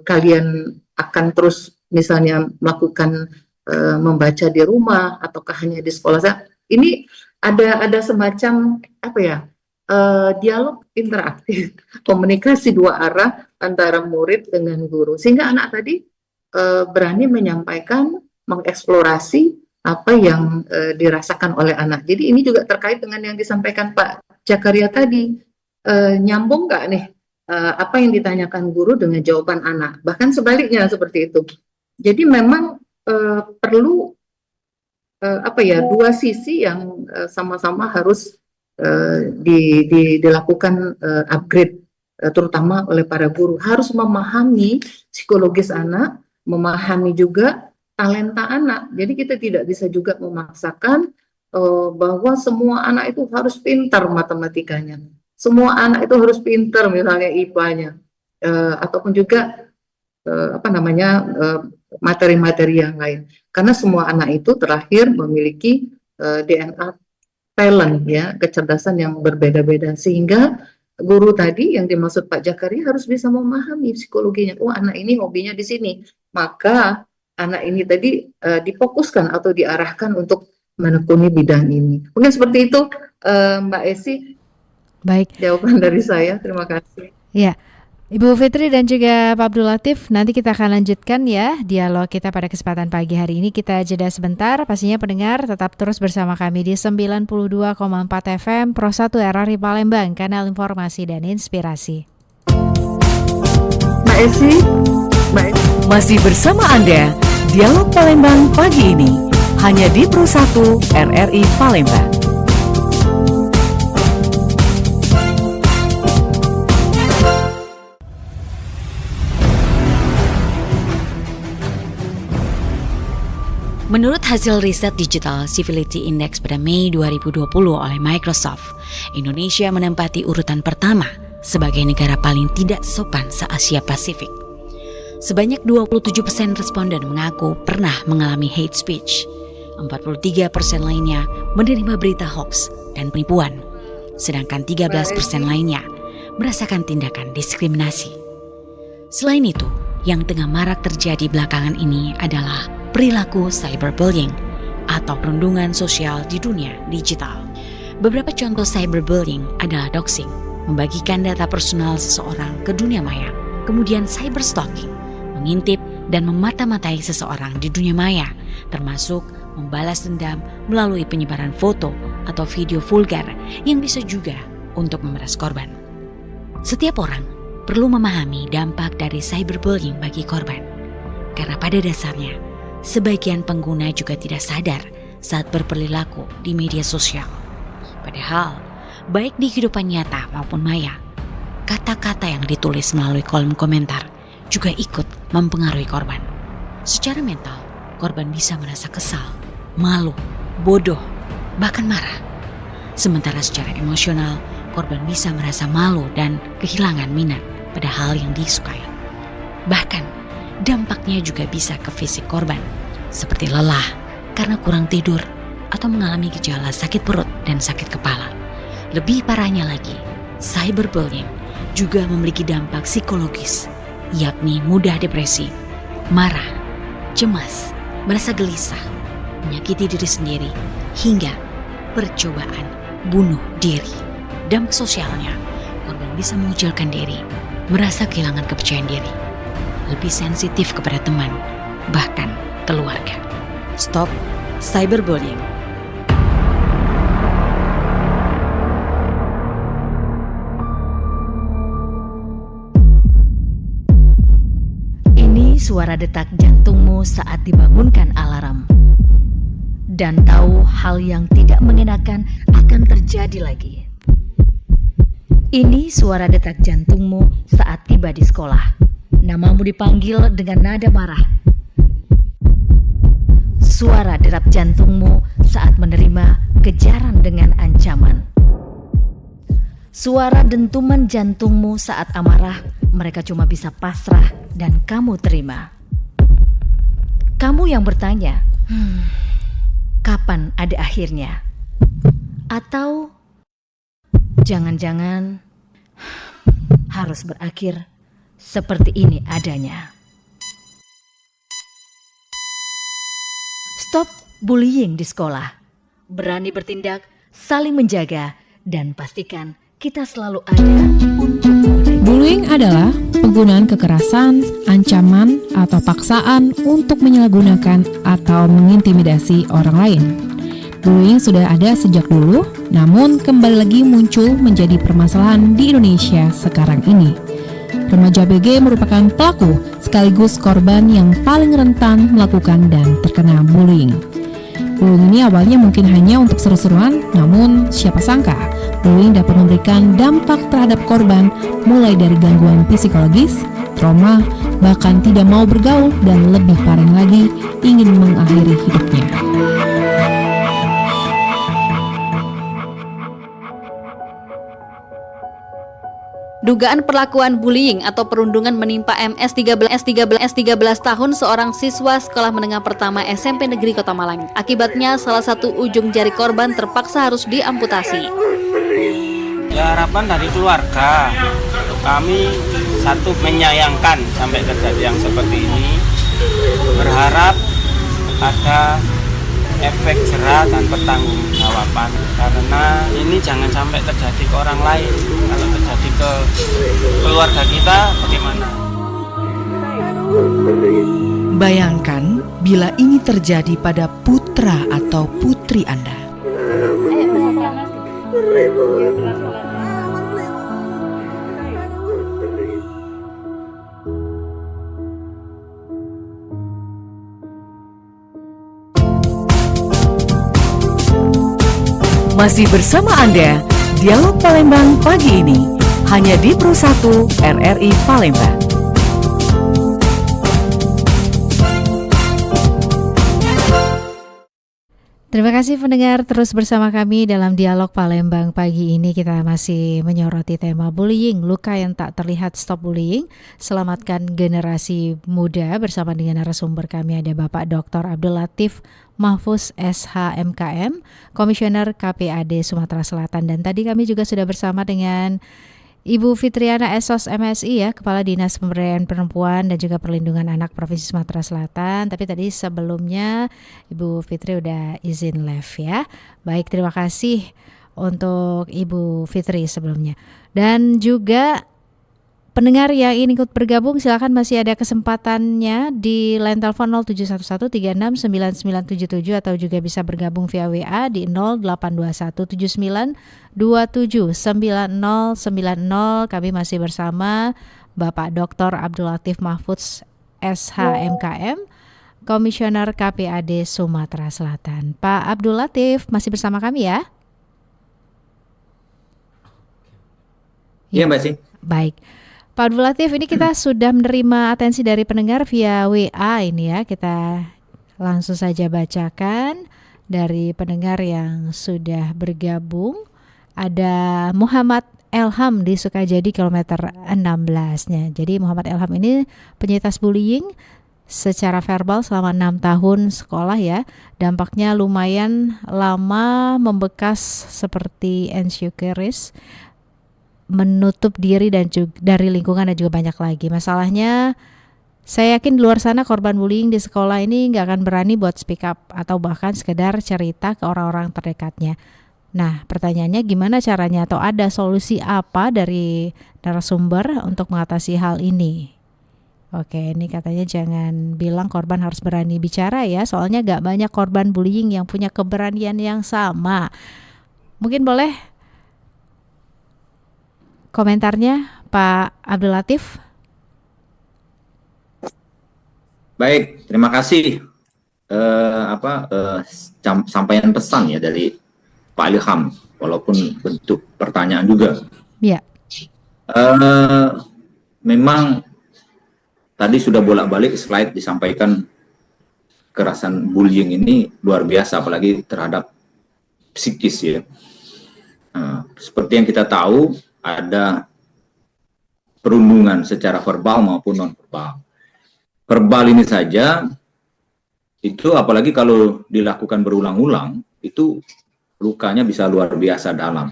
kalian akan terus misalnya melakukan membaca di rumah ataukah hanya di sekolah. Ini ada semacam apa ya, dialog interaktif, komunikasi dua arah antara murid dengan guru, sehingga anak tadi berani menyampaikan, mengeksplorasi apa yang dirasakan oleh anak. Jadi ini juga terkait dengan yang disampaikan Pak Jakaria tadi, nyambung nggak nih apa yang ditanyakan guru dengan jawaban anak, bahkan sebaliknya seperti itu. Jadi memang perlu apa ya, dua sisi yang sama-sama harus dilakukan upgrade, terutama oleh para guru, harus memahami psikologis anak, memahami juga talenta anak. Jadi kita tidak bisa juga memaksakan bahwa semua anak itu harus pintar matematikanya, semua anak itu harus pintar misalnya IPA-nya, ataupun juga apa namanya, materi-materi yang lain. Karena semua anak itu terakhir memiliki DNA talent, ya, kecerdasan yang berbeda-beda, sehingga guru tadi yang dimaksud Pak Jakaria harus bisa memahami psikologinya. Oh, anak ini hobinya di sini, maka anak ini tadi difokuskan atau diarahkan untuk menekuni bidang ini. Mungkin seperti itu, Mbak Esi. Baik. Jawaban dari saya. Terima kasih. Ya. Ibu Fitri dan juga Pak Abdul Latif, nanti kita akan lanjutkan ya dialog kita pada kesempatan pagi hari ini. Kita jeda sebentar, pastinya pendengar tetap terus bersama kami di 92,4 FM Pro 1 RRI Palembang, kanal informasi dan inspirasi. Mbak Esi, masih bersama Anda, Dialog Palembang pagi ini, hanya di Pro 1 RRI Palembang. Menurut hasil riset Digital Civility Index pada Mei 2020 oleh Microsoft, Indonesia menempati urutan pertama sebagai negara paling tidak sopan se-Asia Pasifik. Sebanyak 27% responden mengaku pernah mengalami hate speech, 43% lainnya menerima berita hoax dan penipuan, sedangkan 13% lainnya merasakan tindakan diskriminasi. Selain itu, yang tengah marak terjadi belakangan ini adalah perilaku cyberbullying atau perundungan sosial di dunia digital. Beberapa contoh cyberbullying adalah doxing, membagikan data personal seseorang ke dunia maya, kemudian cyberstalking, mengintip dan memata-matai seseorang di dunia maya, termasuk membalas dendam melalui penyebaran foto atau video vulgar yang bisa juga untuk memeras korban. Setiap orang perlu memahami dampak dari cyberbullying bagi korban, karena pada dasarnya sebagian pengguna juga tidak sadar saat berperilaku di media sosial. Padahal, baik di kehidupan nyata maupun maya, kata-kata yang ditulis melalui kolom komentar juga ikut mempengaruhi korban. Secara mental, korban bisa merasa kesal, malu, bodoh, bahkan marah. Sementara secara emosional, korban bisa merasa malu dan kehilangan minat pada hal yang disukai. Bahkan, dampaknya juga bisa ke fisik korban, seperti lelah karena kurang tidur atau mengalami gejala sakit perut dan sakit kepala. Lebih parahnya lagi, cyberbullying juga memiliki dampak psikologis, yakni mudah depresi, marah, cemas, merasa gelisah, menyakiti diri sendiri, hingga percobaan bunuh diri. Dampak sosialnya, korban bisa mengucilkan diri, merasa kehilangan kepercayaan diri, lebih sensitif kepada teman, bahkan keluarga. Stop cyberbullying. Ini suara detak jantungmu saat dibangunkan alarm. Dan tahu hal yang tidak mengenakan akan terjadi lagi. Ini suara detak jantungmu saat tiba di sekolah. Namamu dipanggil dengan nada marah. Suara derap jantungmu saat menerima kejaran dengan ancaman. Suara dentuman jantungmu saat amarah, mereka cuma bisa pasrah dan kamu terima. Kamu yang bertanya, kapan ada akhirnya? Atau Jangan-jangan harus berakhir seperti ini adanya. Stop bullying di sekolah. Berani bertindak, saling menjaga, dan pastikan kita selalu ada untuk mereka. Bullying adalah penggunaan kekerasan, ancaman, atau paksaan untuk menyalahgunakan atau mengintimidasi orang lain. Bullying sudah ada sejak dulu, namun kembali lagi muncul menjadi permasalahan di Indonesia sekarang ini. Remaja BG merupakan pelaku sekaligus korban yang paling rentan melakukan dan terkena bullying. Bullying ini awalnya mungkin hanya untuk seru-seruan, namun siapa sangka bullying dapat memberikan dampak terhadap korban mulai dari gangguan psikologis, trauma, bahkan tidak mau bergaul dan lebih parah lagi ingin mengakhiri hidupnya. Dugaan perlakuan bullying atau perundungan menimpa MS 13 tahun seorang siswa sekolah menengah pertama SMP Negeri Kota Malang. Akibatnya salah satu ujung jari korban terpaksa harus diamputasi. Ya, harapan dari keluarga, kami satu menyayangkan sampai kejadian seperti ini, berharap ada efek jerah dan pertanggungjawaban, karena ini jangan sampai terjadi ke orang lain. Kalau terjadi ke keluarga kita bagaimana? Bayangkan bila ini terjadi pada putra atau putri Anda. Masih bersama Anda, Dialog Palembang pagi ini, hanya di Pro 1 RRI Palembang. Terima kasih pendengar, terus bersama kami dalam Dialog Palembang pagi ini. Kita masih menyoroti tema bullying, luka yang tak terlihat. Stop bullying, selamatkan generasi muda. Bersama dengan narasumber kami ada Bapak Dr. Abdul Latif Mahfuz SH MKM, Komisioner KPAD Sumatera Selatan. Dan tadi kami juga sudah bersama dengan Ibu Fitriana Esos MSI ya, Kepala Dinas Pemberdayaan Perempuan dan juga Perlindungan Anak Provinsi Sumatera Selatan. Tapi tadi sebelumnya Ibu Fitri udah izin live ya. Baik, terima kasih untuk Ibu Fitri sebelumnya. Dan juga pendengar yang ingin ikut bergabung silakan, masih ada kesempatannya di line telepon 0711369977 atau juga bisa bergabung via WA di 082179279090. Kami masih bersama Bapak Dr. Abdul Latif Mahfuz SH MKM, Komisioner KPAD Sumatera Selatan. Pak Abdul Latif masih bersama kami ya? Iya Mbak Sih. Baik. Pak Abdul Latif, ini kita sudah menerima atensi dari pendengar via WA ini ya. Kita langsung saja bacakan dari pendengar yang sudah bergabung. Ada Muhammad Elham di Sukajadi kilometer 16-nya. Jadi Muhammad Elham ini penyintas bullying secara verbal selama 6 tahun sekolah ya. Dampaknya lumayan lama, membekas seperti anxiokeris, menutup diri dan juga dari lingkungan dan juga banyak lagi. Masalahnya saya yakin di luar sana korban bullying di sekolah ini nggak akan berani buat speak up atau bahkan sekedar cerita ke orang-orang terdekatnya. Nah, pertanyaannya gimana caranya atau ada solusi apa dari narasumber untuk mengatasi hal ini? Oke, ini katanya jangan bilang korban harus berani bicara ya, soalnya nggak banyak korban bullying yang punya keberanian yang sama. Mungkin boleh komentarnya Pak Abdul Latif. Baik, terima kasih sampaian pesan ya dari Pak Ilham, walaupun bentuk pertanyaan juga. Iya. Memang tadi sudah bolak-balik slide disampaikan, kekerasan bullying ini luar biasa, apalagi terhadap psikis ya. Seperti yang kita tahu, ada perundungan secara verbal maupun non-verbal. Verbal ini saja, itu apalagi kalau dilakukan berulang-ulang, itu lukanya bisa luar biasa dalam.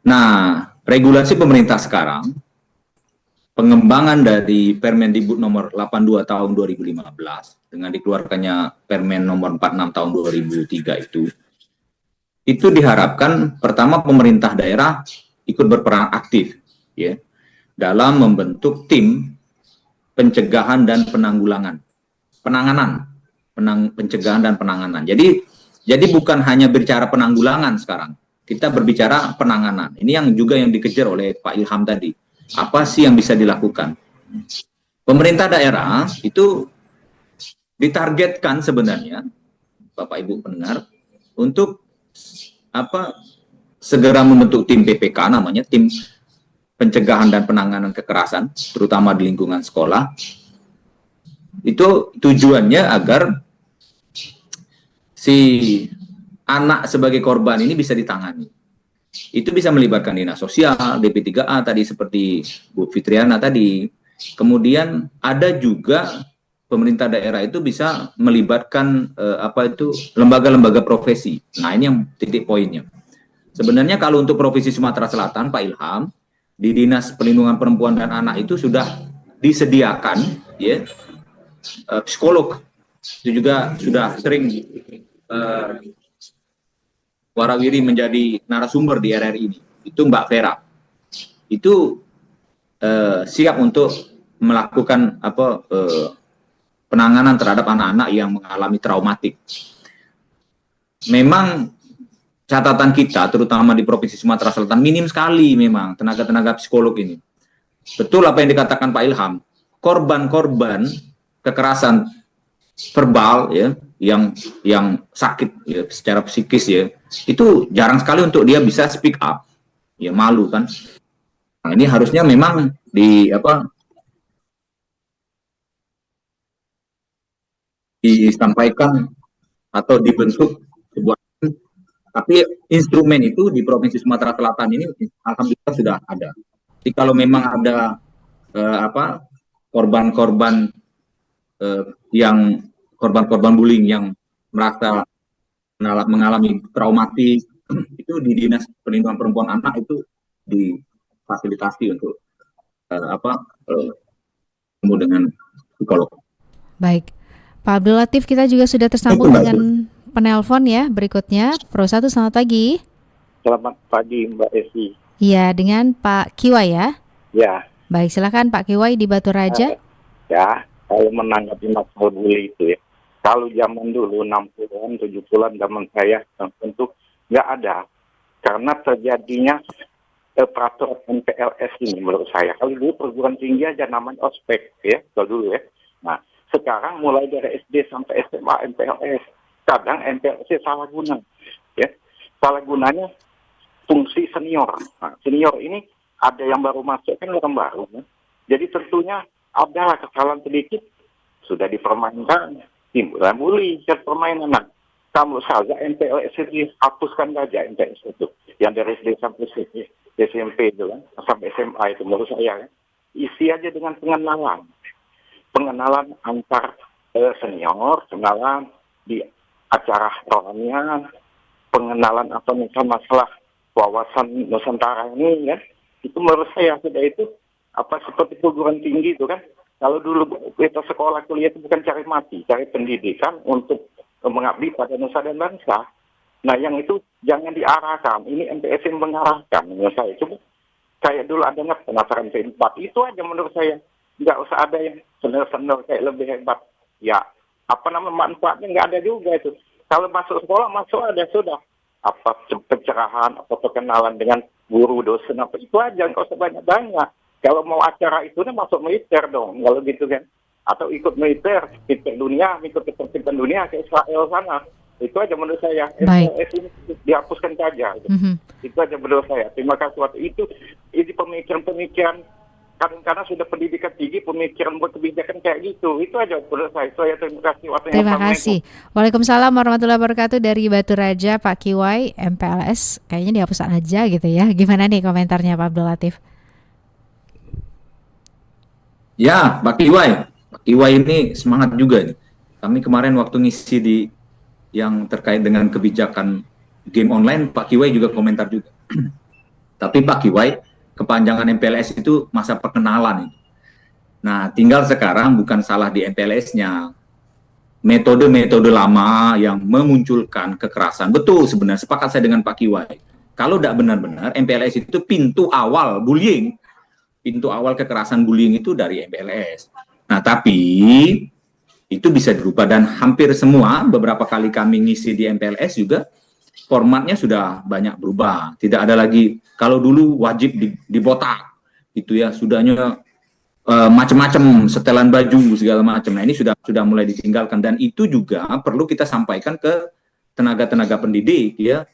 Nah, regulasi pemerintah sekarang, pengembangan dari Permendikbud nomor 82 tahun 2015 dengan dikeluarkannya Permen nomor 46 tahun 2003 itu diharapkan pertama pemerintah daerah ikut berperan aktif ya dalam membentuk tim pencegahan dan penanggulangan, pencegahan dan penanganan. Jadi bukan hanya bicara penanggulangan sekarang, kita berbicara penanganan. Ini yang juga yang dikejar oleh Pak Ilham tadi. Apa sih yang bisa dilakukan? Pemerintah daerah itu ditargetkan sebenarnya, Bapak Ibu pendengar, untuk segera membentuk tim PPK, namanya tim pencegahan dan penanganan kekerasan, terutama di lingkungan sekolah. Itu tujuannya agar si anak sebagai korban ini bisa ditangani. Itu bisa melibatkan dinas sosial, DP3A tadi seperti Bu Fitriana tadi. Kemudian ada juga pemerintah daerah itu bisa melibatkan lembaga-lembaga profesi. Nah, ini yang titik poinnya. Sebenarnya kalau untuk Provinsi Sumatera Selatan, Pak Ilham, di Dinas Perlindungan Perempuan dan Anak itu sudah disediakan ya psikolog. Itu juga sudah sering warawiri menjadi narasumber di RRI ini. Itu Mbak Vera. Itu siap untuk melakukan penanganan terhadap anak-anak yang mengalami traumatik. Memang catatan kita, terutama di Provinsi Sumatera Selatan, minim sekali memang tenaga-tenaga psikolog ini. Betul apa yang dikatakan Pak Ilham, korban-korban kekerasan verbal ya, yang sakit ya, secara psikis ya, itu jarang sekali untuk dia bisa speak up, ya malu kan. Nah, ini harusnya memang disampaikan atau dibentuk sebuah, tapi instrumen itu di Provinsi Sumatera Selatan ini alhamdulillah sudah ada. Jadi kalau memang ada korban-korban korban bullying yang merasa mengalami traumatik, itu di Dinas Perlindungan Perempuan Anak itu difasilitasi untuk ketemu dengan psikolog. Baik, Pak Abdul Latif, kita juga sudah tersambung dengan penelpon ya berikutnya. Pro 1, selamat pagi. Selamat pagi Mbak Esi. Iya, dengan Pak Kiwai ya? Ya. Baik, silakan Pak Kiwai di Batu Raja. Ya, kalau menanggapi masalah bully itu ya, kalau zaman dulu 60-an, 70-an zaman saya tentu nggak ada. Karena terjadinya peraturan MPLS ini menurut saya. Kalau dulu perguruan tinggi aja namanya ospek ya, kalau dulu ya. Nah, sekarang mulai dari SD sampai SMA MPLS. Kadang MPLS salah guna. Ya. Salah gunanya fungsi senior. Nah, senior ini ada yang baru masuk, kan orang baru. Ya. Jadi tentunya adalah kesalahan sedikit, sudah dipermainkan, timbulan bully, permainan. Nah, kalau saja MPLS itu dihapuskan saja MPLS itu. Yang dari SD sampai SMP itu kan, sampai SMA itu menurut saya. Kan. Isi aja dengan pengenalan. Pengenalan antar senior, pengenalan di acara rohanian, pengenalan atau misalnya masalah wawasan Nusantara ini kan. Itu menurut saya sudah itu seperti perguruan tinggi itu kan. Kalau dulu kita sekolah kuliah itu bukan cari mati, cari pendidikan untuk mengabdi pada nusa dan bangsa. Nah, yang itu jangan diarahkan. Ini MPS yang mengarahkan menurut saya. Coba kayak dulu ada nggak penasaran P4, itu aja menurut saya. Nggak usah ada yang senior-senior kayak lebih hebat. Ya, manfaatnya nggak ada juga itu. Kalau masuk sekolah, masuk ada sudah. Pencerahan, perkenalan dengan guru, dosen, itu aja. Nggak usah banyak-banyak. Kalau mau acara itu masuk militer dong, kalau gitu kan. Atau ikut militer dunia, ikut ketertiban dunia ke Israel sana. Itu aja menurut saya. MPLS ini dihapuskan saja. Itu aja menurut saya. Terima kasih waktu itu. Ini pemikiran-pemikiran kadang-kadang sudah pendidikan tinggi, pemikiran buat kebijakan kayak gitu. Itu aja menurut saya. Terima kasih waktunya. Terima kasih. Waalaikumsalam warahmatullahi wabarakatuh dari Batu Raja, Pak Kiwai. MPLS kayaknya dihapuskan aja gitu ya. Gimana nih komentarnya Pak Abdul Latif? Ya, Pak Kiwai ini semangat juga nih. Kami kemarin waktu ngisi di yang terkait dengan kebijakan game online, Pak Kiwai juga komentar juga. Tapi Pak Kiwai, kepanjangan MPLS itu masa perkenalan. Nah, tinggal sekarang bukan salah di MPLS-nya. Metode-metode lama yang memunculkan kekerasan. Betul sebenarnya, sepakat saya dengan Pak Kiwai. Kalau tidak benar-benar, MPLS itu pintu awal bullying. Pintu awal kekerasan bullying itu dari MPLS. Nah, tapi itu bisa dirubah dan hampir semua, beberapa kali kami ngisi di MPLS juga, formatnya sudah banyak berubah. Tidak ada lagi, kalau dulu wajib dibotak, gitu ya, sudahnya macam-macam setelan baju segala macam. Nah, ini sudah mulai ditinggalkan dan itu juga perlu kita sampaikan ke tenaga-tenaga pendidik ya,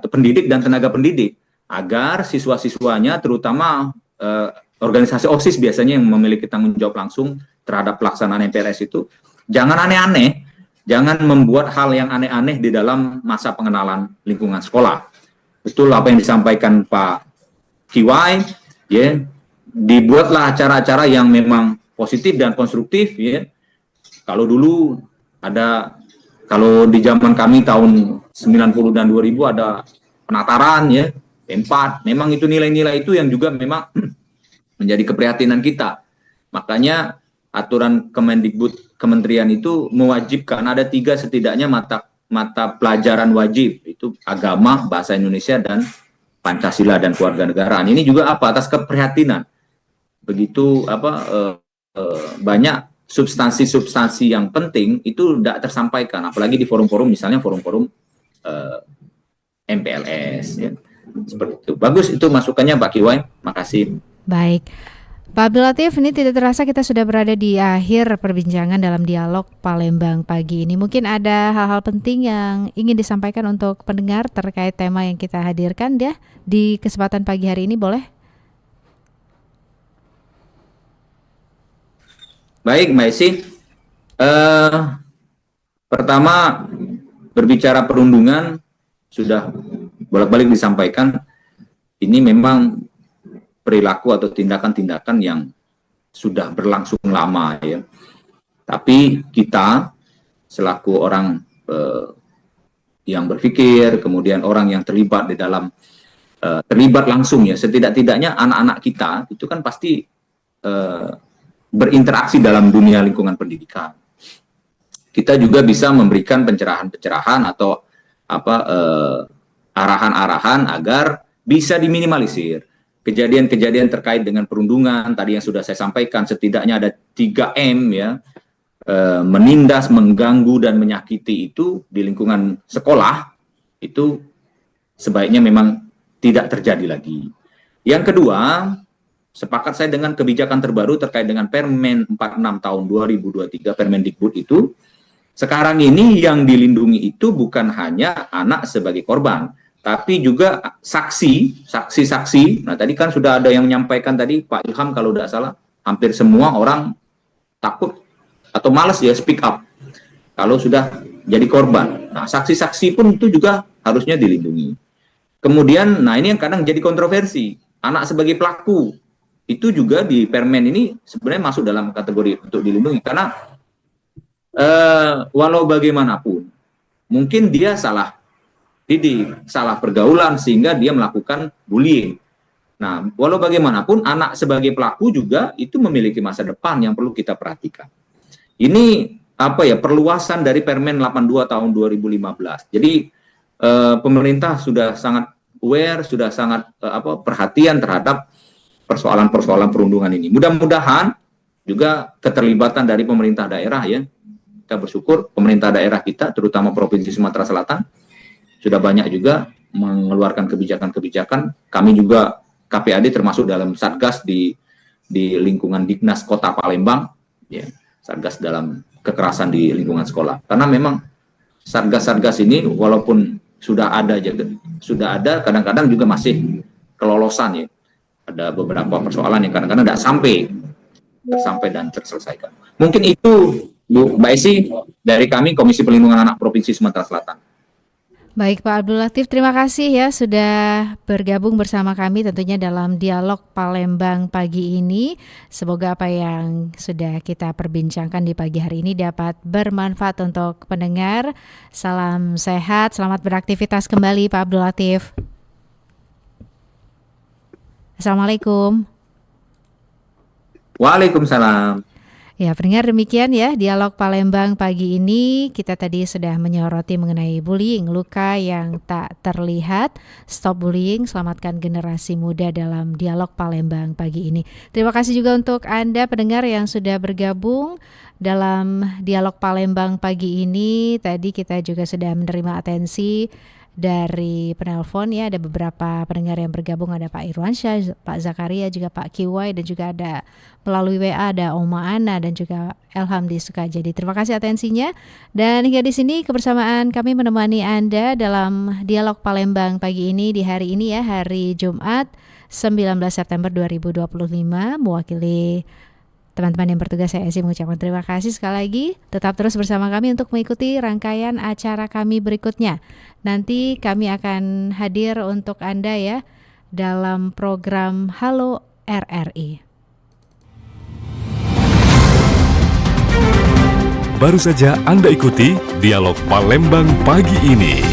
pendidik dan tenaga pendidik agar siswa-siswanya terutama organisasi OSIS biasanya yang memiliki tanggung jawab langsung terhadap pelaksanaan MPLS itu jangan aneh-aneh, jangan membuat hal yang aneh-aneh di dalam masa pengenalan lingkungan sekolah. Betul apa yang disampaikan Pak Kiwai ya. Dibuatlah acara-acara yang memang positif dan konstruktif ya. Kalau dulu ada, kalau di zaman kami tahun 90 dan 2000 ada penataran ya, P4. Memang itu nilai-nilai itu yang juga memang menjadi keprihatinan kita. Makanya aturan Kemendikbud kementerian itu mewajibkan ada 3 setidaknya mata pelajaran wajib, itu agama, bahasa Indonesia dan Pancasila dan kewarganegaraan. Ini juga apa? Atas keprihatinan. Begitu banyak substansi-substansi yang penting itu tidak tersampaikan, apalagi di forum-forum misalnya forum-forum MPLS ya. Seperti itu. Bagus itu masukannya Pak Kiwai, makasih. Baik. Pak Abdul Latif, ini tidak terasa kita sudah berada di akhir perbincangan dalam dialog Palembang pagi ini. Mungkin ada hal-hal penting yang ingin disampaikan untuk pendengar terkait tema yang kita hadirkan ya di kesempatan pagi hari ini, boleh? Baik, Mbak Esi. Pertama, berbicara perundungan sudah bolak-balik disampaikan. Ini memang perilaku atau tindakan-tindakan yang sudah berlangsung lama ya. Tapi kita selaku orang yang berpikir, kemudian orang yang terlibat di dalam terlibat langsung ya, setidak-tidaknya anak-anak kita itu kan pasti berinteraksi dalam dunia lingkungan pendidikan. Kita juga bisa memberikan pencerahan-pencerahan atau arahan-arahan agar bisa diminimalisir kejadian-kejadian terkait dengan perundungan. Tadi yang sudah saya sampaikan, setidaknya ada 3M ya, menindas, mengganggu dan menyakiti itu di lingkungan sekolah itu sebaiknya memang tidak terjadi lagi. Yang kedua, sepakat saya dengan kebijakan terbaru terkait dengan Permen 46 tahun 2023, Permendikbud itu, sekarang ini yang dilindungi itu bukan hanya anak sebagai korban, tapi juga saksi-saksi. Nah, tadi kan sudah ada yang menyampaikan tadi, Pak Ilham kalau tidak salah, hampir semua orang takut atau malas ya speak up kalau sudah jadi korban. Nah, saksi-saksi pun itu juga harusnya dilindungi. Kemudian, nah ini yang kadang jadi kontroversi, anak sebagai pelaku. Itu juga di permen ini sebenarnya masuk dalam kategori untuk dilindungi karena walau bagaimanapun mungkin dia salah didik, salah pergaulan sehingga dia melakukan bullying. Nah, walau bagaimanapun anak sebagai pelaku juga itu memiliki masa depan yang perlu kita perhatikan. Ini perluasan dari Permen 82 tahun 2015. Jadi pemerintah sudah sangat aware, sudah sangat perhatian terhadap persoalan-persoalan perundungan ini. Mudah-mudahan juga keterlibatan dari pemerintah daerah ya. Kita bersyukur pemerintah daerah kita, terutama Provinsi Sumatera Selatan, sudah banyak juga mengeluarkan kebijakan-kebijakan. Kami juga KPAD termasuk dalam Satgas di lingkungan Dignas Kota Palembang, ya, Satgas dalam kekerasan di lingkungan sekolah. Karena memang Satgas-Satgas ini walaupun sudah ada, kadang-kadang juga masih kelolosan ya. Ada beberapa persoalan yang kadang-kadang tidak sampai dan terselesaikan. Mungkin itu Bu Mbak Esi dari kami Komisi Perlindungan Anak Provinsi Sumatera Selatan. Baik Pak Abdul Latif, terima kasih ya sudah bergabung bersama kami tentunya dalam dialog Palembang pagi ini. Semoga apa yang sudah kita perbincangkan di pagi hari ini dapat bermanfaat untuk pendengar. Salam sehat, selamat beraktivitas kembali Pak Abdul Latif. Assalamualaikum. Waalaikumsalam. Ya, pendengar, demikian ya dialog Palembang pagi ini. Kita tadi sudah menyoroti mengenai bullying, luka yang tak terlihat. Stop bullying, selamatkan generasi muda dalam dialog Palembang pagi ini. Terima kasih juga untuk Anda pendengar yang sudah bergabung dalam dialog Palembang pagi ini. Tadi kita juga sudah menerima atensi dari penelpon ya, ada beberapa pendengar yang bergabung, ada Pak Irwansyah, Pak Zakaria, juga Pak Kiwai, dan juga ada melalui WA ada Oma Ana dan juga Elham di Sukajadi. Terima kasih atensinya, dan hingga di sini kebersamaan kami menemani Anda dalam dialog Palembang pagi ini di hari ini ya, hari Jumat 19 September 2025. Mewakili teman-teman yang bertugas, saya Esi mengucapkan terima kasih sekali lagi. Tetap terus bersama kami untuk mengikuti rangkaian acara kami berikutnya. Nanti kami akan hadir untuk Anda ya dalam program Halo RRI. Baru saja Anda ikuti dialog Palembang pagi ini.